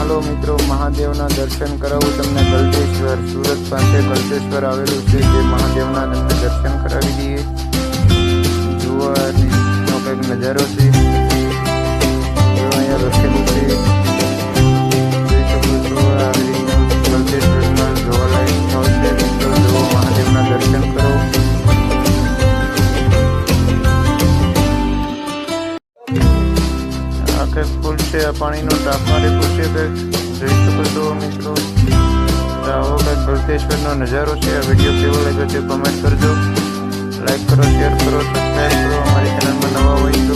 હાલો મિત્રો, મહાદેવના દર્શન કરાવું તમને ગલતેશ્વર. સુરત પાસે ગલતેશ્વર આવેલું છે, જે મહાદેવના તમને દર્શન કરાવી દઈએ. જોવાનો કંઈક નજારો છે, અહીંયા લખેલું છે, જોઈ શકો છો. આવી રીતનું ગલતેશ્વરમાં જોવાલાયક સ્થળ છે. મિત્રો જુઓ, મહાદેવના દર્શન કરો. ફૂલ છે, આ પાણીનો ટાંકા રેખો છે, જોઈ શકો છો મિત્રો. આવો કંઈક ગલતેશ્વરનો નજારો છે. આ વિડીયો કેવો લાગ્યો છે કમેન્ટ કરજો, લાઈક કરો, શેર કરો, સબસ્ક્રાઈબ કરો. અમારી ચેનલમાં નવા હોય તો